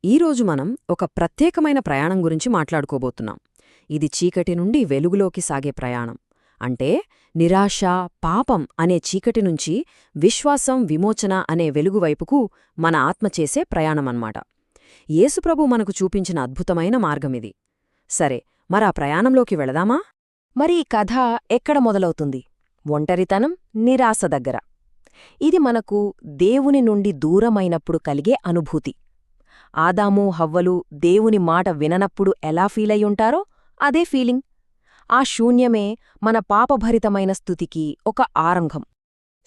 ఈరోజు మనం ఒక ప్రత్యేకమైన ప్రయాణం గురించి మాట్లాడుకోబోతున్నాం. ఇది చీకటి నుండి వెలుగులోకి సాగే ప్రయాణం. అంటే నిరాశ, పాపం అనే చీకటి నుంచి విశ్వాసం, విమోచన అనే వెలుగువైపుకు మన ఆత్మ చేసే ప్రయాణమన్మాట. యేసుప్రభు మనకు చూపించిన అద్భుతమైన మార్గమిది. సరే, మరా ప్రయాణంలోకి వెళదామా? మరి ఈ కథ ఎక్కడ మొదలవుతుంది? ఒంటరితనం, నిరాశ దగ్గర. ఇది మనకు దేవుని నుండి దూరమైనప్పుడు కలిగే అనుభూతి. ఆదాము, హవ్వలు దేవుని మాట విననప్పుడు ఎలా ఫీలయ్యుంటారో అదే ఫీలింగ్. ఆ శూన్యమే మన పాపభరితమైన స్థుతికి ఒక ఆరంభం.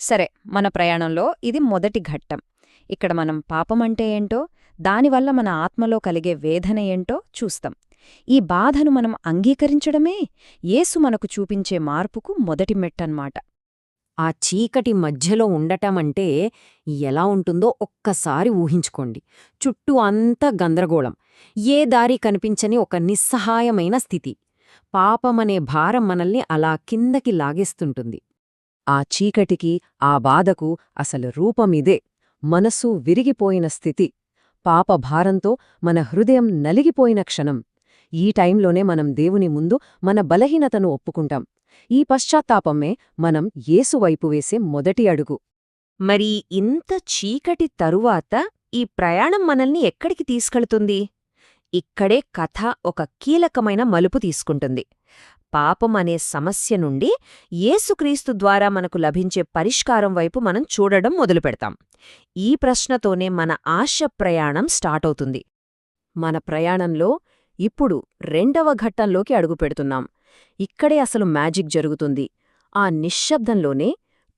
సరే, మన ప్రయాణంలో ఇది మొదటి ఘట్టం. ఇక్కడ మనం పాపమంటే ఏంటో, దానివల్ల మన ఆత్మలో కలిగే వేదన ఏంటో చూస్తాం. ఈ బాధను మనం అంగీకరించడమే యేసు మనకు చూపించే మార్పుకు మొదటి మెట్టన్మాట. ఆ చీకటి మధ్యలో ఉండటమంటే ఎలా ఉంటుందో ఒక్కసారి ఊహించుకోండి. చుట్టూ అంతా గందరగోళం, ఏ దారి కనిపించని ఒక నిస్సహాయమైన స్థితి. పాపమనే భారం మనల్ని అలా కిందకి లాగేస్తుంటుంది. ఆ చీకటికి, ఆ బాధకు అసలు రూపమిదే. మనసు విరిగిపోయిన స్థితి, పాపభారంతో మన హృదయం నలిగిపోయిన క్షణం. ఈ టైంలోనే మనం దేవుని ముందు మన బలహీనతను ఒప్పుకుంటాం. ఈ పశ్చాత్తాపమే మనం యేసువైపు వేసే మొదటి అడుగు. మరి ఇంత చీకటి తరువాత ఈ ప్రయాణం మనల్ని ఎక్కడికి తీసుకెళ్తుంది? ఇక్కడే కథ ఒక కీలకమైన మలుపు తీసుకుంటుంది. పాపం అనే సమస్య నుండి యేసుక్రీస్తు ద్వారా మనకు లభించే పరిష్కారం వైపు మనం చూడడం మొదలుపెడతాం. ఈ ప్రశ్నతోనే మన ఆశ ప్రయాణం స్టార్టవుతుంది. మన ప్రయాణంలో ఇప్పుడు రెండవ ఘట్టంలోకి అడుగుపెడుతున్నాం. ఇక్కడే అసలు మ్యాజిక్ జరుగుతుంది. ఆ నిశ్శబ్దంలోనే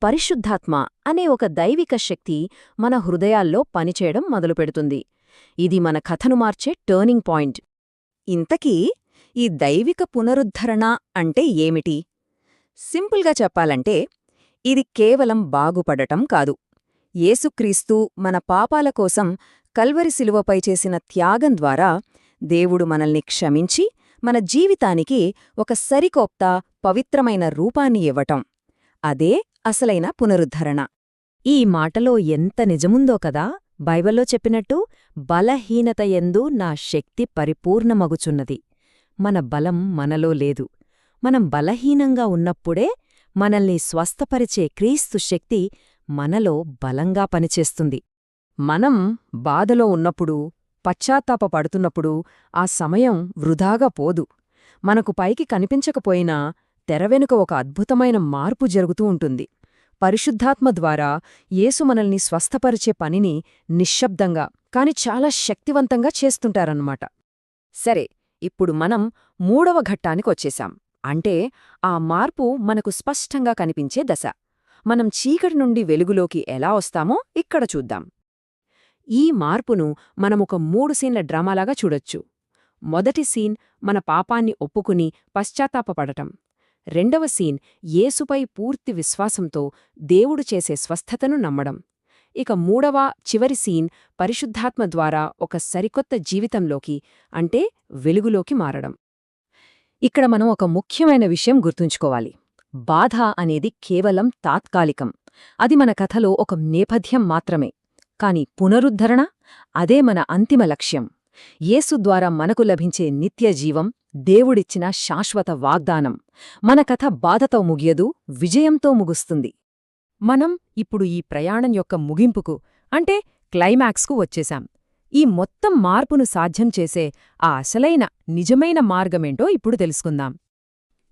పరిశుద్ధాత్మ అనే ఒక దైవిక శక్తి మన హృదయాల్లో పనిచేయడం మొదలుపెడుతుంది. ఇది మన కథను మార్చే టర్నింగ్ పాయింట్. ఇంతకీ ఈ దైవిక పునరుద్ధరణ అంటే ఏమిటి? సింపుల్గా చెప్పాలంటే, ఇది కేవలం బాగుపడటం కాదు. యేసుక్రీస్తు మన పాపాల కోసం కల్వరి శిలువపై చేసిన త్యాగం ద్వారా దేవుడు మనల్ని క్షమించి మన జీవితానికి ఒక సరికొత్త, పవిత్రమైన రూపాన్ని ఇవ్వటం. అదే అసలైన పునరుద్ధరణ. ఈ మాటలో ఎంత నిజముందో కదా! బైబిల్లో చెప్పినట్టు, బలహీనతయందు నా శక్తి పరిపూర్ణమగుచున్నది. మన బలం మనలో లేదు. మనం బలహీనంగా ఉన్నప్పుడే మనల్ని స్వస్థపరిచే క్రీస్తు శక్తి మనలో బలంగా పనిచేస్తుంది. మనం బాధలో ఉన్నప్పుడు, పశ్చాత్తాపపడుతున్నప్పుడు ఆ సమయం వృధాగా పోదు. మనకు పైకి కనిపించకపోయినా తెరవెనుక ఒక అద్భుతమైన మార్పు జరుగుతూ ఉంటుంది. పరిశుద్ధాత్మ ద్వారా యేసు మనల్ని స్వస్థపరిచే పనిని నిశ్శబ్దంగా కాని చాలా శక్తివంతంగా చేస్తుంటారన్నమాట. సరే, ఇప్పుడు మనం మూడవ ఘట్టానికొచ్చేశాం. అంటే ఆ మార్పు మనకు స్పష్టంగా కనిపించే దశ. మనం చీకటి నుండి వెలుగులోకి ఎలా వస్తామో ఇక్కడ చూద్దాం. ఈ మార్పును మనమొక 3 సీన్ల డ్రామాలాగా చూడొచ్చు. మొదటి సీన్ మన పాపాన్ని ఒప్పుకుని పశ్చాత్తాపపడటం. రెండవ సీన్ యేసుపై పూర్తి విశ్వాసంతో దేవుడు చేసే స్వస్థతను నమ్మడం. ఇక మూడవ, చివరి సీన్ పరిశుద్ధాత్మ ద్వారా ఒక సరికొత్త జీవితంలోకి, అంటే వెలుగులోకి మారడం. ఇక్కడ మనం ఒక ముఖ్యమైన విషయం గుర్తుంచుకోవాలి. బాధ అనేది కేవలం తాత్కాలికం. అది మన కథలో ఒక నేపథ్యం మాత్రమే. కాని పునరుద్ధరణ, అదే మన అంతిమ లక్ష్యం. యేసు ద్వారా మనకు లభించే నిత్యజీవం, దేవుడిచ్చిన శాశ్వత వాగ్దానం. మన కథ బాధతో ముగియదు, విజయంతో ముగుస్తుంది. మనం ఇప్పుడు ఈ ప్రయాణం యొక్క ముగింపుకు, అంటే క్లైమాక్స్కు వచ్చేశాం. ఈ మొత్తం మార్పును సాధ్యం చేసే ఆ అసలైన, నిజమైన మార్గమేంటో ఇప్పుడు తెలుసుకుందాం.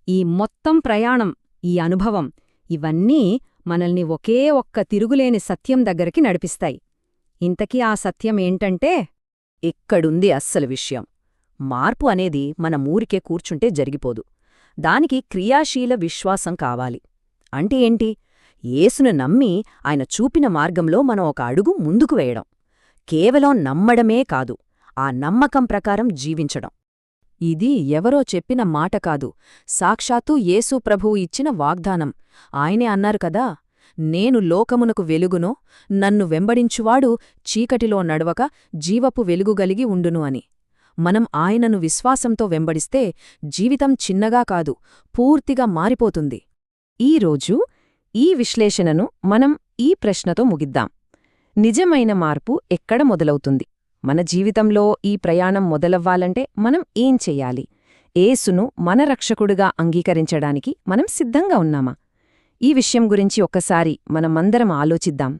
ఈ మొత్తం ప్రయాణం, ఈ అనుభవం, ఇవన్నీ మనల్ని ఒకే ఒక్క తిరుగులేని సత్యం దగ్గరికి నడిపిస్తాయి. ఇంతకీ ఆ సత్యం ఏంటంటే, ఇక్కడుంది అస్సలు విషయం. మార్పు అనేది మన ఊరికే కూర్చుంటే జరిగిపోదు. దానికి క్రియాశీల విశ్వాసం కావాలి. అంటే ఏంటి? యేసును నమ్మి ఆయన చూపిన మార్గంలో మనం ఒక అడుగు ముందుకు వేయడం. కేవలం నమ్మడమే కాదు, ఆ నమ్మకం ప్రకారం జీవించడం. ఇది ఎవరో చెప్పిన మాట కాదు, సాక్షాత్తు యేసు ప్రభువు ఇచ్చిన వాగ్దానం. ఆయనే అన్నారు కదా, నేను లోకమునకు వెలుగునో, నన్ను వెంబడించువాడు చీకటిలో నడవక జీవపు వెలుగుగలిగి ఉండును అని. మనం ఆయనను విశ్వాసంతో వెంబడిస్తే జీవితం చిన్నగా కాదు, పూర్తిగా మారిపోతుంది. ఈరోజు ఈ విశ్లేషణను మనం ఈ ప్రశ్నతో ముగిద్దాం. నిజమైన మార్పు ఎక్కడ మొదలవుతుంది? మన జీవితంలో ఈ ప్రయాణం మొదలవ్వాలంటే మనం ఏం చెయ్యాలి? యేసును మన రక్షకుడిగా అంగీకరించడానికి మనం సిద్ధంగా ఉన్నామా? ఈ విషయం గురించి ఒక్కసారి మనమందరం ఆలోచిద్దాం.